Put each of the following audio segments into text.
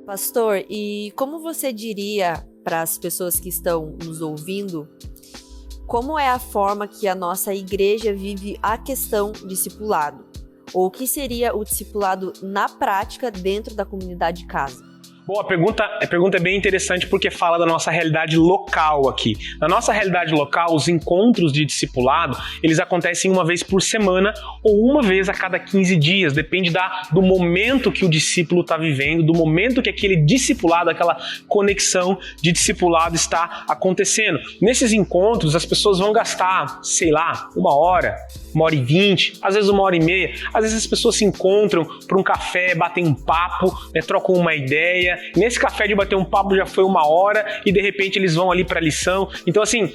Pastor, e como você diria para as pessoas que estão nos ouvindo, como é a forma que a nossa igreja vive a questão discipulado? Ou o que seria o discipulado na prática dentro da comunidade de casa? Bom, a pergunta é bem interessante porque fala da nossa realidade local aqui. Na nossa realidade local, os encontros de discipulado, eles acontecem uma vez por semana ou uma vez a cada 15 dias. Depende do momento que o discípulo está vivendo, do momento que aquele discipulado, aquela conexão de discipulado está acontecendo. Nesses encontros, as pessoas vão gastar, sei lá, 1h20, às vezes 1h30. Às vezes as pessoas se encontram para um café, batem um papo, trocam uma ideia. Nesse café de bater um papo já foi 1 hora e de repente eles vão ali para a lição. Então assim,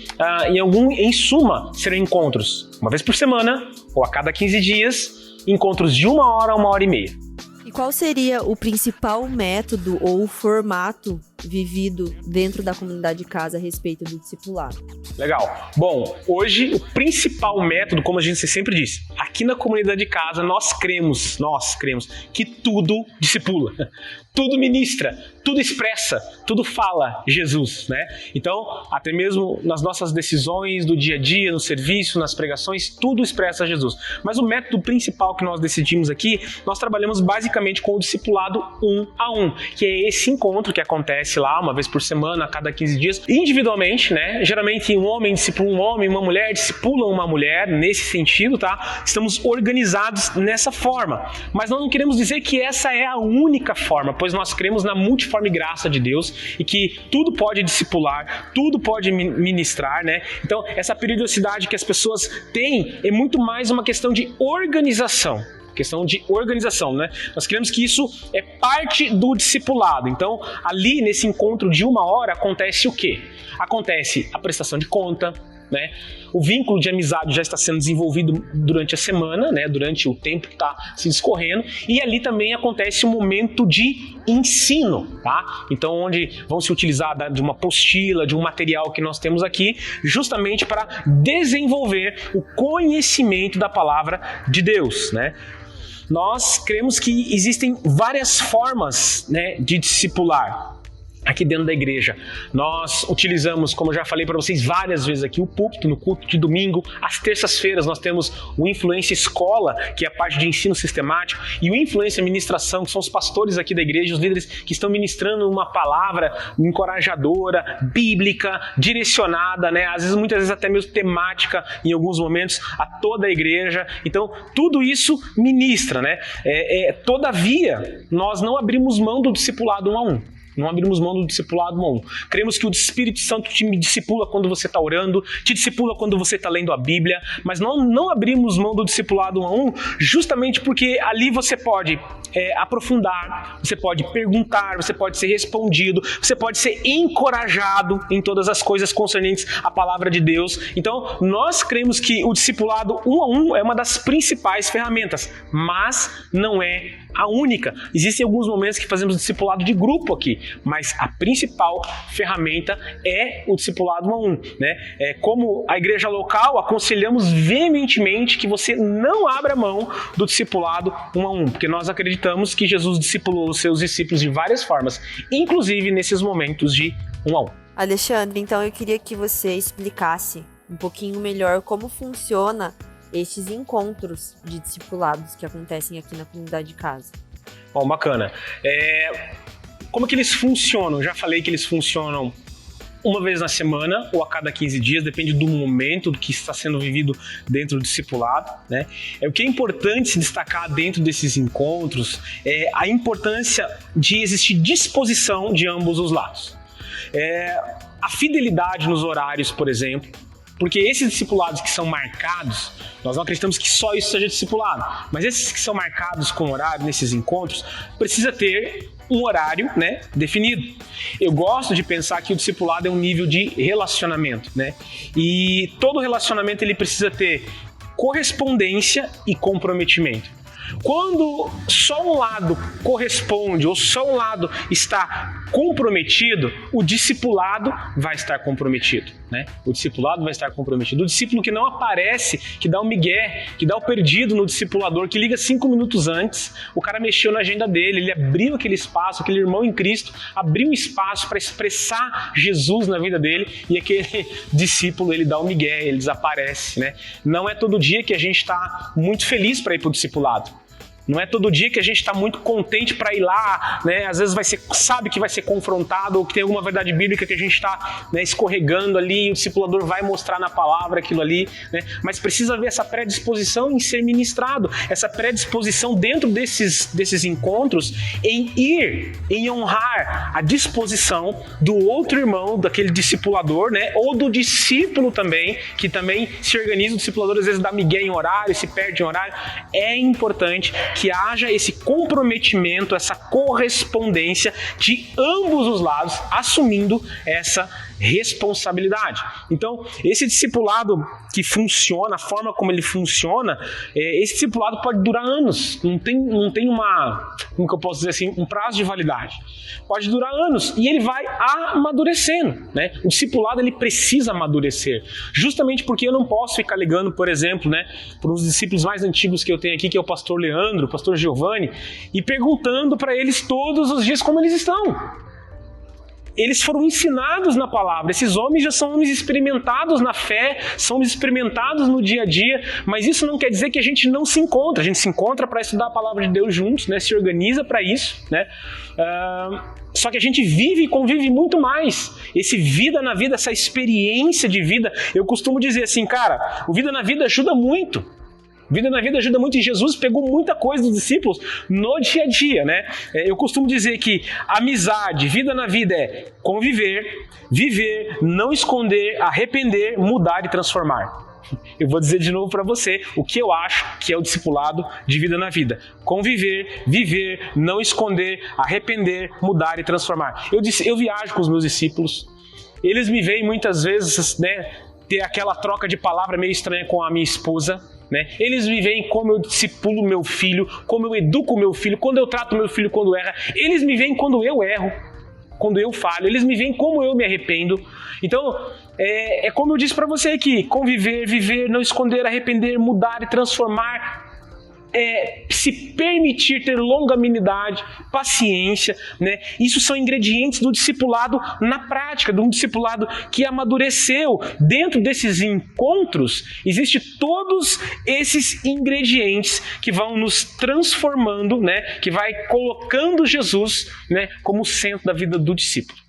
em suma, serão encontros uma vez por semana ou a cada 15 dias, encontros de 1 hora a 1h30. E qual seria o principal método ou formato vivido dentro da comunidade de casa a respeito do discipulado? Legal. Bom, hoje o principal método, como a gente sempre disse, aqui na comunidade de casa nós cremos que tudo discipula, tudo ministra, tudo expressa, tudo fala Jesus, né? Então, até mesmo nas nossas decisões do dia a dia, no serviço, nas pregações, tudo expressa Jesus. Mas o método principal que nós decidimos aqui, nós trabalhamos basicamente com o discipulado 1 a 1, que é esse encontro que acontece lá uma vez por semana, a cada 15 dias, individualmente, né? Geralmente um homem discipula um homem, uma mulher discipula uma mulher, nesse sentido, tá? Estamos organizados nessa forma. Mas nós não queremos dizer que essa é a única forma, pois nós cremos na multiforme graça de Deus e que tudo pode discipular, tudo pode ministrar, né? Então, essa periodicidade que as pessoas têm é muito mais uma questão de organização. Né? Nós queremos que isso é parte do discipulado. Então, ali nesse encontro de 1 hora acontece o quê? Acontece a prestação de conta, né? O vínculo de amizade já está sendo desenvolvido durante a semana, né? Durante o tempo que está se discorrendo, e ali também acontece um momento de ensino, tá? Então, onde vão se utilizar de uma apostila, de um material que nós temos aqui, justamente para desenvolver o conhecimento da palavra de Deus, né? Nós cremos que existem várias formas, né, de discipular aqui dentro da igreja. Nós utilizamos, como eu já falei para vocês várias vezes aqui, o púlpito no culto de domingo. Às terças-feiras nós temos o Influência Escola, que é a parte de ensino sistemático, e o Influência Ministração, que são os pastores aqui da igreja, os líderes que estão ministrando uma palavra encorajadora, bíblica, direcionada, né? Muitas vezes até mesmo temática em alguns momentos a toda a igreja. Então, tudo isso ministra, né? Todavia, nós não abrimos mão do discipulado 1 a 1. Não abrimos mão do discipulado 1 a 1. Cremos que o Espírito Santo te discipula quando você está orando, te discipula quando você está lendo a Bíblia, mas não abrimos mão do discipulado 1 a 1 justamente porque ali você pode aprofundar, você pode perguntar, você pode ser respondido, você pode ser encorajado em todas as coisas concernentes à palavra de Deus. Então, nós cremos que o discipulado 1 a 1 é uma das principais ferramentas, mas não é a única. Existem alguns momentos que fazemos discipulado de grupo aqui, mas a principal ferramenta é o discipulado 1 a 1, né? Como a igreja local, aconselhamos veementemente que você não abra mão do discipulado 1 a 1, porque nós acreditamos que Jesus discipulou os seus discípulos de várias formas, inclusive nesses momentos de 1 a 1. Alexandre, então eu queria que você explicasse um pouquinho melhor como funciona estes encontros de discipulados que acontecem aqui na comunidade de casa. Bom, bacana. Como que eles funcionam? Já falei que eles funcionam uma vez na semana ou a cada 15 dias, depende do momento do que está sendo vivido dentro do discipulado, né? O que é importante se destacar dentro desses encontros é a importância de existir disposição de ambos os lados. A fidelidade nos horários, por exemplo, porque esses discipulados que são marcados, nós não acreditamos que só isso seja discipulado, mas esses que são marcados com horário nesses encontros, precisa ter um horário, né, definido. Eu gosto de pensar que o discipulado é um nível de relacionamento, né? E todo relacionamento ele precisa ter correspondência e comprometimento. Quando só um lado corresponde ou só um lado está comprometido, o discipulado vai estar comprometido, né? O discipulado vai estar comprometido. O discípulo que não aparece, que dá o migué, que dá o perdido no discipulador, que liga 5 minutos antes, o cara mexeu na agenda dele, ele abriu aquele espaço, aquele irmão em Cristo abriu um espaço para expressar Jesus na vida dele, e aquele discípulo, ele dá o migué, ele desaparece, né? Não é todo dia que a gente está muito feliz para ir para o discipulado. Não é todo dia que a gente está muito contente para ir lá, né? Às vezes sabe que vai ser confrontado ou que tem alguma verdade bíblica que a gente está, né, escorregando ali, e o discipulador vai mostrar na palavra aquilo ali, né? Mas precisa haver essa predisposição em ser ministrado, essa predisposição dentro desses encontros em ir, em honrar a disposição do outro irmão, daquele discipulador, né? Ou do discípulo também, que também se organiza. O discipulador às vezes dá migué em horário, se perde em horário. É importante que haja esse comprometimento, essa correspondência de ambos os lados, assumindo essa responsabilidade. Então, esse discipulado que funciona, a forma como ele funciona, esse discipulado pode durar anos, não tem uma, como que eu posso dizer assim, um prazo de validade. Pode durar anos e ele vai amadurecendo, né? O discipulado, ele precisa amadurecer, justamente porque eu não posso ficar ligando, por exemplo, né, para os discípulos mais antigos que eu tenho aqui, que é o pastor Leandro, o pastor Giovanni, e perguntando para eles todos os dias como eles estão. Eles foram ensinados na palavra. Esses homens já são homens experimentados na fé, são homens experimentados no dia a dia, mas isso não quer dizer que a gente não se encontra. A gente se encontra para estudar a palavra de Deus juntos, né? Se organiza para isso, né? Só que a gente vive e convive muito mais. Esse vida na vida, essa experiência de vida, eu costumo dizer assim, cara, o vida na vida ajuda muito. Vida na vida ajuda muito, e Jesus pegou muita coisa dos discípulos no dia a dia, né? Eu costumo dizer que amizade, vida na vida é conviver, viver, não esconder, arrepender, mudar e transformar. Eu vou dizer de novo para você o que eu acho que é o discipulado de vida na vida. Conviver, viver, não esconder, arrepender, mudar e transformar. Eu viajo com os meus discípulos, eles me veem muitas vezes, né, ter aquela troca de palavra meio estranha com a minha esposa, né? Eles me veem como eu discipulo meu filho, como eu educo meu filho, quando eu trato meu filho quando erra. Eles me veem quando eu erro, quando eu falho. Eles me veem como eu me arrependo. Então, é como eu disse para você aqui, conviver, viver, não esconder, arrepender, mudar e transformar. Se permitir ter longanimidade, paciência, né? Isso são ingredientes do discipulado na prática, de um discipulado que amadureceu. Dentro desses encontros, existem todos esses ingredientes que vão nos transformando, né? Que vai colocando Jesus, né, como centro da vida do discípulo.